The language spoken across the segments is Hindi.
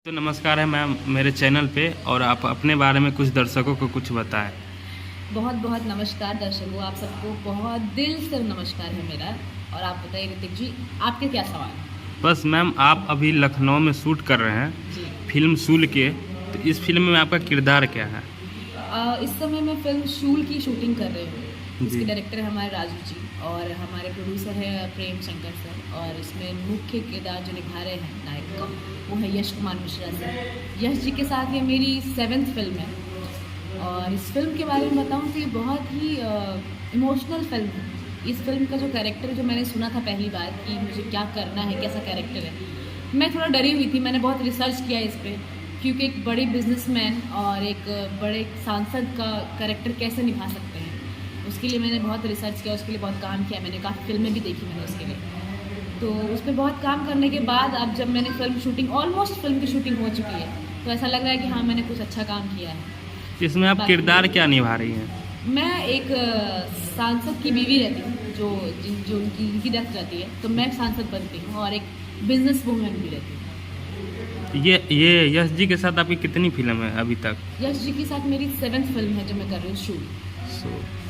तो नमस्कार है मैम मेरे चैनल पे, और आप अपने बारे में कुछ दर्शकों को कुछ बताएं। बहुत बहुत नमस्कार दर्शकों, आप सबको बहुत दिल से नमस्कार है मेरा। और आप बताइए ऋतिक जी, आपके क्या सवाल है? बस मैम, आप अभी लखनऊ में शूट कर रहे हैं जी। फिल्म शूल के, तो इस फिल्म में आपका किरदार क्या है? इस समय मैं फिल्म शूल की शूटिंग कर रही हूँ। इसके जी। डायरेक्टर है हमारे राजू जी, और हमारे प्रोड्यूसर है प्रेम शंकर सर। और इसमें मुख्य किरदार जो निभा रहे हैं नायक का, वो है यश कुमार मिश्रा सर। यश जी के साथ ये मेरी 7th फिल्म है। और इस फिल्म के बारे में बताऊँ तो ये बहुत ही इमोशनल फिल्म है। इस फिल्म का जो कैरेक्टर जो मैंने सुना था पहली बार कि मुझे क्या करना है, कैसा कैरेक्टर है, मैं थोड़ा डरी हुई थी। मैंने बहुत रिसर्च किया इस पर, क्योंकि एक बड़े बिजनेसमैन और एक बड़े सांसद का कैरेक्टर कैसे निभा सकते हैं, उसके लिए मैंने बहुत रिसर्च किया, उसके लिए बहुत काम किया। मैंने काफ़ी फिल्में भी देखी मैंने उसके लिए। तो उस पर बहुत काम करने के बाद अब जब मैंने फिल्म शूटिंग, ऑलमोस्ट फिल्म की शूटिंग हो चुकी है, तो ऐसा लग रहा है कि हाँ, मैंने कुछ अच्छा काम किया है। इसमें आप किरदार क्या निभा रही हैं? मैं एक सांसद की बीवी रहती हूँ, जो उनकी डेथ रहती है, तो मैं सांसद बनती हूँ, और एक बिजनेस वूमेन भी रहती हूँ। ये यश जी के साथ आपकी कितनी फिल्म है अभी तक? यश जी के साथ मेरी 7th फिल्म है जो मैं कर रही हूँ, शूट।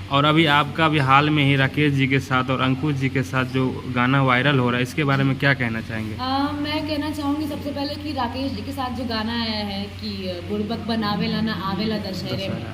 और अभी आपका अभी हाल में ही राकेश जी के साथ और अंकुश जी के साथ जो गाना वायरल हो रहा है, इसके बारे में क्या कहना चाहेंगे? मैं कहना चाहूँगी सबसे पहले कि राकेश जी के साथ जो गाना आया है कि बुड़बक बनावेला ना आवेला दशहरे में,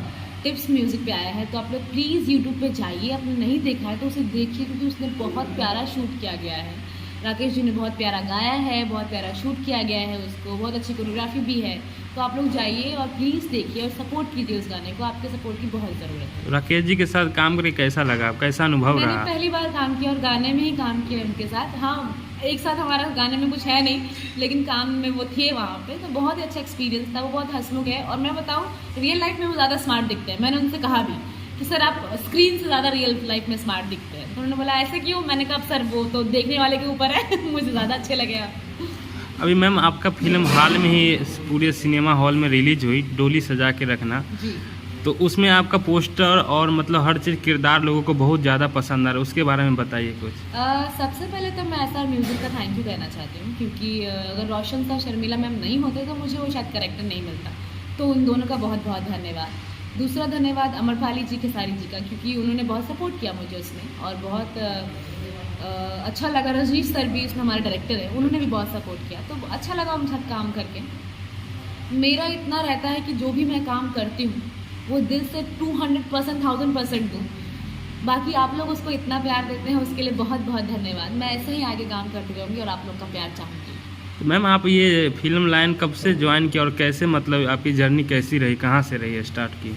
टिप्स म्यूज़िक पे आया है। तो आप लोग प्लीज़ यूट्यूब पे जाइए, आपने नहीं देखा है तो उसे देखिए, क्योंकि उसने बहुत प्यारा शूट किया गया है। राकेश जी ने बहुत प्यारा गाया है, बहुत प्यारा शूट किया गया है, उसको बहुत अच्छी कोरियोग्राफी भी है। तो आप लोग जाइए और प्लीज़ देखिए और सपोर्ट कीजिए उस गाने को, आपके सपोर्ट की बहुत ज़रूरत है। राकेश जी के साथ काम करके कैसा लगा, कैसा अनुभव मैंने रहा? पहली बार काम किया और गाने में ही काम किया उनके साथ। हाँ, एक साथ हमारा गाने में कुछ है नहीं, लेकिन काम में वो थे वहाँ पे, तो बहुत ही अच्छा एक्सपीरियंस था। वो बहुत हंसमुख है, और मैं बताऊँ रियल लाइफ में वो ज़्यादा स्मार्ट दिखते हैं। मैंने उनसे कहा भी कि सर आप स्क्रीन से ज़्यादा रियल लाइफ में स्मार्ट दिखते हैं, तो उन्होंने बोला ऐसे क्यों? मैंने कहा सर वो तो देखने वाले के ऊपर है मुझे ज़्यादा अच्छे लगे आप। अभी मैम आपका फिल्म हाल में ही पूरे सिनेमा हॉल में रिलीज हुई, डोली सजा के रखना, जी। तो उसमें आपका पोस्टर और मतलब हर चीज़ किरदार लोगों को बहुत ज़्यादा पसंद आ रहा है, उसके बारे में बताइए कुछ। सबसे पहले तो मैं SR म्यूज़िक का थैंक यू कहना चाहती हूँ, क्योंकि अगर रोशन सा शर्मिला मैम नहीं होते तो मुझे वो शायद कैरेक्टर नहीं मिलता। तो उन दोनों का बहुत बहुत धन्यवाद। दूसरा धन्यवाद अमरपाली जी खेसारी जी का, क्योंकि उन्होंने बहुत सपोर्ट किया मुझे उसमें, और बहुत अच्छा लगा। रजनीश सर भी इसमें हमारे डायरेक्टर है, उन्होंने भी बहुत सपोर्ट किया, तो अच्छा लगा उनके साथ काम करके। मेरा इतना रहता है कि जो भी मैं काम करती हूँ वो दिल से 200%, 1000% दूँ। बाकी आप लोग उसको इतना प्यार देते हैं, उसके लिए बहुत बहुत धन्यवाद। मैं ऐसे ही आगे काम करती रहूँगी और आप लोग का प्यार चाहूँगी। तो मैम आप ये फिल्म लाइन कब से ज्वाइन किया और कैसे, मतलब आपकी जर्नी कैसी रही, कहाँ से रही है स्टार्ट की?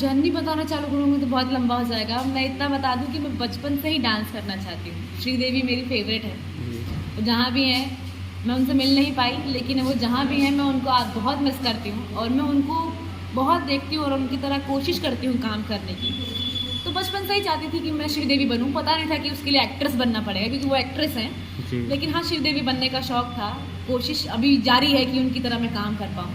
जर्नी बताना चालू करूँगी तो बहुत लंबा हो जाएगा। मैं इतना बता दूँ कि मैं बचपन से ही डांस करना चाहती हूँ। श्रीदेवी मेरी फेवरेट है, वो जहाँ भी हैं, मैं उनसे मिल नहीं पाई, लेकिन वो जहाँ भी हैं मैं उनको आज बहुत मिस करती हूँ, और मैं उनको बहुत देखती हूँ और उनकी तरह कोशिश करती हूँ काम करने की। तो बचपन से ही चाहती थी कि मैं श्रीदेवी बनूँ। पता नहीं था कि उसके लिए एक्ट्रेस बनना पड़ेगा, क्योंकि वो एक्ट्रेस हैं, लेकिन हाँ, श्रीदेवी बनने का शौक़ था। कोशिश अभी जारी है कि उनकी तरह मैं काम कर पाऊँ।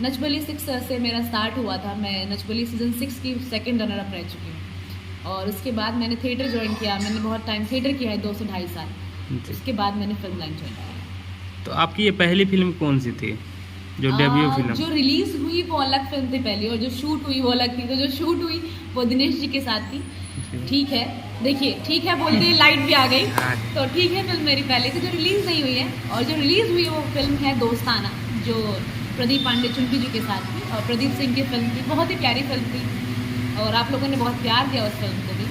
नच बलिए 6 से मेरा स्टार्ट हुआ था। मैं नच बलिए सीज़न 6 की 2nd रनर अप रह चुकी हूँ, और उसके बाद मैंने थिएटर ज्वाइन किया। मैंने बहुत टाइम थिएटर किया है, 2 से 2.5 साल। उसके बाद मैंने फिल्म लाइन ज्वाइन किया। तो आपकी ये पहली फिल्म कौन सी थी, जो डेब्यू फिल्म? जो रिलीज हुई वो अलग फिल्म थी पहली, और जो शूट हुई वो अलग थी। तो जो शूट हुई वो दिनेश जी के साथ थी। ठीक है, देखिए, ठीक है बोलते ही लाइट भी आ गई, तो ठीक है, फिल्म मेरी पहले थी जो रिलीज़ नहीं हुई है। और जो रिलीज़ हुई है वो फिल्म है दोस्ताना, जो प्रदीप पांडे चुनकी जी के साथ थी, और प्रदीप सिंह की फिल्म थी। बहुत ही प्यारी फिल्म थी, और आप लोगों ने बहुत प्यार दिया उस फिल्म को भी।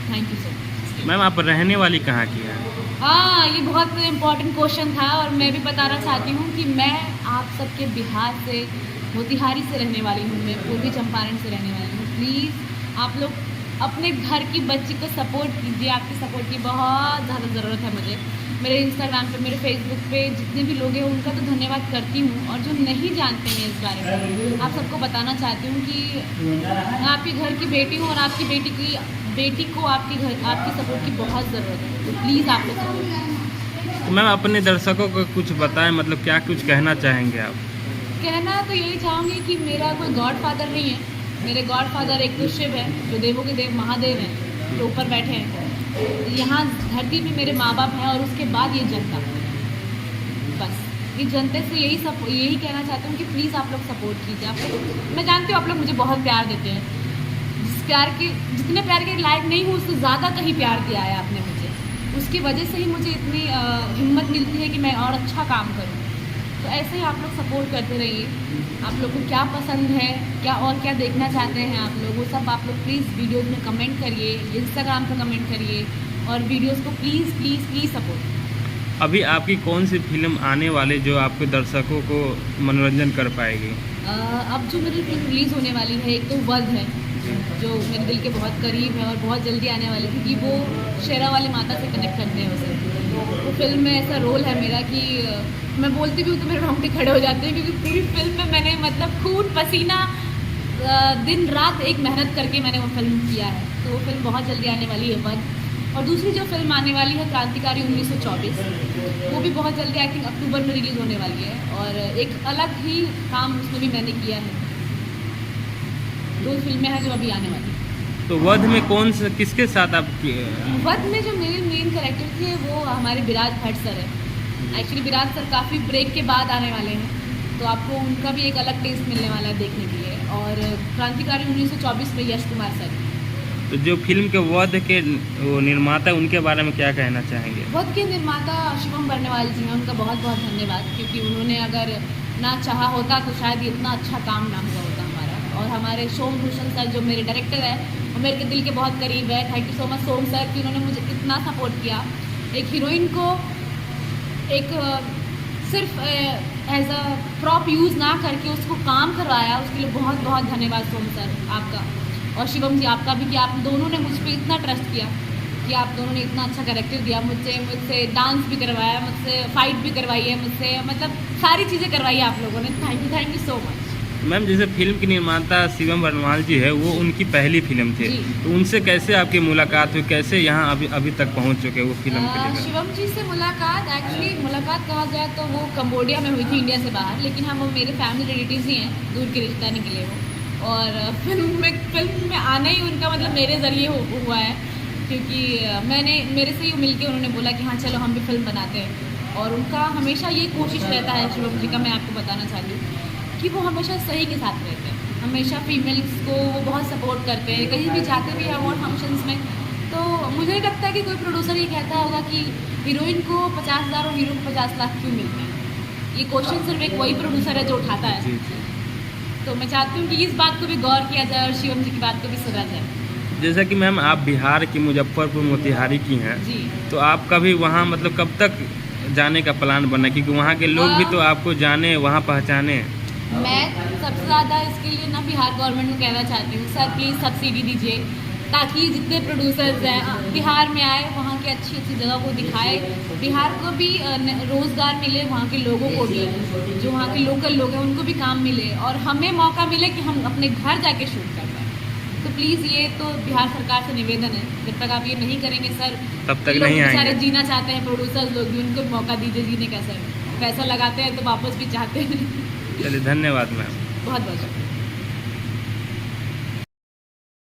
Thank you so much. Ma'am आप रहने वाली कहाँ की हैं? हाँ, ये बहुत इम्पोर्टेंट क्वेश्चन था, और मैं भी बताना चाहती हूँ कि मैं आप सबके बिहार से, मोतिहारी से रहने वाली हूँ। मैं पूर्वी चंपारण से रहने वाली हूँ। प्लीज़ आप लोग अपने घर की बच्ची को सपोर्ट कीजिए, आपकी सपोर्ट की बहुत ज़्यादा ज़रूरत है मुझे। मेरे इंस्टाग्राम पे, मेरे फेसबुक पे जितने भी लोग हैं उनका तो धन्यवाद करती हूँ, और जो नहीं जानते हैं इस बारे में, आप सबको बताना चाहती हूँ कि मैं आपके घर की बेटी हूँ, और आपकी बेटी को आपकी सपोर्ट की बहुत ज़रूरत है। तो प्लीज़ आप लोग सपोर्ट कीजिए। तो मैम अपने दर्शकों को कुछ बताएं, मतलब क्या कुछ कहना चाहेंगे आप? कहना तो यही चाहूँगी कि मेरा कोई गॉड फादर नहीं है। मेरे गॉड फादर एक तो शिव है, जो देवों के देव महादेव हैं, जो ऊपर बैठे हैं। यहाँ धरती पे मेरे माँ बाप हैं, और उसके बाद ये जनता। बस कि जनता से यही कहना चाहती हूँ कि प्लीज़ आप लोग सपोर्ट कीजिए। आप लोग, मैं जानती हूँ आप लोग मुझे बहुत प्यार देते हैं, जितने प्यार के लायक नहीं हूँ उससे ज़्यादा कहीं प्यार दिया है आपने मुझे, उसकी वजह से ही मुझे इतनी हिम्मत मिलती है कि मैं और अच्छा काम करूँ। तो ऐसे ही आप लोग सपोर्ट करते रहिए। आप लोग को क्या पसंद है, क्या देखना चाहते हैं आप लोग, वो सब आप लोग प्लीज़ वीडियोज़ में कमेंट करिए, इंस्टाग्राम पर कमेंट करिए और वीडियोज़ को प्लीज़ प्लीज़ प्लीज़ सपोर्ट। अभी आपकी कौन सी फिल्म आने वाले जो आपके दर्शकों को मनोरंजन कर पाएगी? अब जो मेरी फिल्म रिलीज़ होने वाली है, एक तो वध है जो मेरे दिल के बहुत करीब है और बहुत जल्दी आने वाली, क्योंकि वो शेरा वाली माता से कनेक्ट करते हैं उसे। वो फिल्म में ऐसा रोल है मेरा कि मैं बोलती भी हूँ तो मेरे रोंगटे खड़े हो जाते हैं, क्योंकि पूरी फिल्म में मैंने मतलब खून पसीना दिन रात एक मेहनत करके मैंने वो फिल्म किया है। तो वो फिल्म बहुत जल्दी आने वाली है वध। और दूसरी जो फिल्म आने वाली है क्रांतिकारी 1924, वो भी बहुत जल्दी आई थिंक अक्टूबर में रिलीज़ होने वाली है और एक अलग ही काम उसमें भी मैंने किया है। दो फिल्में हैं जो अभी आने वाली हैं। तो वध में किसके साथ आप वध में जो मेरे मेन कैरेक्टर थे वो हमारे विराज भट्ट सर है। एक्चुअली विराज सर काफ़ी ब्रेक के बाद आने वाले हैं, तो आपको उनका भी एक अलग टेस्ट मिलने वाला है देखने के लिए। और क्रांतिकारी 1924 में यश कुमार सर। तो जो फिल्म के वध के वो निर्माता, उनके बारे में क्या कहना चाहेंगे? वध के निर्माता शिवम बर्णवाल जी हैं, उनका बहुत बहुत धन्यवाद, क्योंकि उन्होंने अगर ना चाहा होता तो शायद ये इतना अच्छा काम ना हुआ होता हमारा। और हमारे सोम भूषण सर जो मेरे डायरेक्टर है वो मेरे दिल के बहुत करीब है। Thank you so much Som sir कि उन्होंने मुझे इतना सपोर्ट किया। एक हीरोइन को एक सिर्फ एज अ प्रॉप यूज़ ना करके उसको काम करवाया, उसके लिए बहुत बहुत धन्यवाद सोम सर आपका और शिवम जी आपका भी, कि आप दोनों ने मुझ पर इतना ट्रस्ट किया कि आप दोनों ने इतना अच्छा कैरेक्टर दिया मुझसे डांस भी करवाया, मुझसे फाइट भी करवाई है, मुझसे मतलब सारी चीज़ें करवाई है आप लोगों ने। Thank you so much. Ma'am, जैसे फिल्म की निर्माता शिवम बर्णवाल जी है, वो उनकी पहली फिल्म थी, तो उनसे कैसे आपकी मुलाकात हुई, कैसे यहाँ अभी तक पहुँच चुके वो फिल्म के लिए? शिवम जी से मुलाकात कहा जाए तो वो कंबोडिया में हुई थी, इंडिया से बाहर, लेकिन हम वो मेरे फैमिली रिलेटिव्स ही हैं, दूर के रिश्ता निकले वो। और फिल्म में आना ही उनका मतलब मेरे ज़रिए हुआ है, क्योंकि मेरे से ही मिल के उन्होंने बोला कि हाँ चलो हम भी फिल्म बनाते हैं। और उनका हमेशा ये कोशिश रहता है शिवम जी का, मैं आपको बताना चाहती हूँ कि वो हमेशा सही के साथ रहते हैं, हमेशा फीमेल्स को वो बहुत सपोर्ट करते हैं, कहीं भी जाते भी हैं अवार्ड फंक्शंस में। तो मुझे नहीं लगता कि कोई प्रोड्यूसर ये कहता होगा कि हीरोइन को 50,000 और हीरो को 50 लाख क्यों मिलते हैं। ये क्वेश्चन सिर्फ एक वही प्रोड्यूसर है जो उठाता है। तो मैं चाहती हूँ कि इस बात को भी गौर किया जाए और शिवम जी की बात को भी सुना जाए। जैसा कि मैम आप बिहार की मुजफ्फरपुर मोतिहारी की हैं जी, तो आपका भी वहाँ मतलब कब तक जाने का प्लान बना, क्योंकि वहाँ के लोग भी तो आपको जाने, वहाँ पहचाने? मैं सबसे ज़्यादा इसके लिए ना बिहार गवर्नमेंट को कहना चाहती हूँ, सर प्लीज़ सब्सिडी दीजिए ताकि जितने प्रोड्यूसर्स हैं बिहार में आए, वहाँ की अच्छी अच्छी जगह को दिखाए, बिहार को भी रोज़गार मिले, वहाँ के लोगों को भी, जो वहाँ के लोकल लोग हैं उनको भी काम मिले और हमें मौका मिले कि हम अपने घर जाके शूट कर पाएँ। तो प्लीज़ ये तो बिहार सरकार से निवेदन है, जब तक आप ये नहीं करेंगे सर तब तक नहीं आएंगे। सारे जीना चाहते हैं प्रोड्यूसर्स लोग भी, उनको मौका दीजिए जीने का। सर पैसा लगाते हैं तो वापस भी चाहते हैं। चलिए, धन्यवाद मैम। बहुत बहुत शुक्रिया।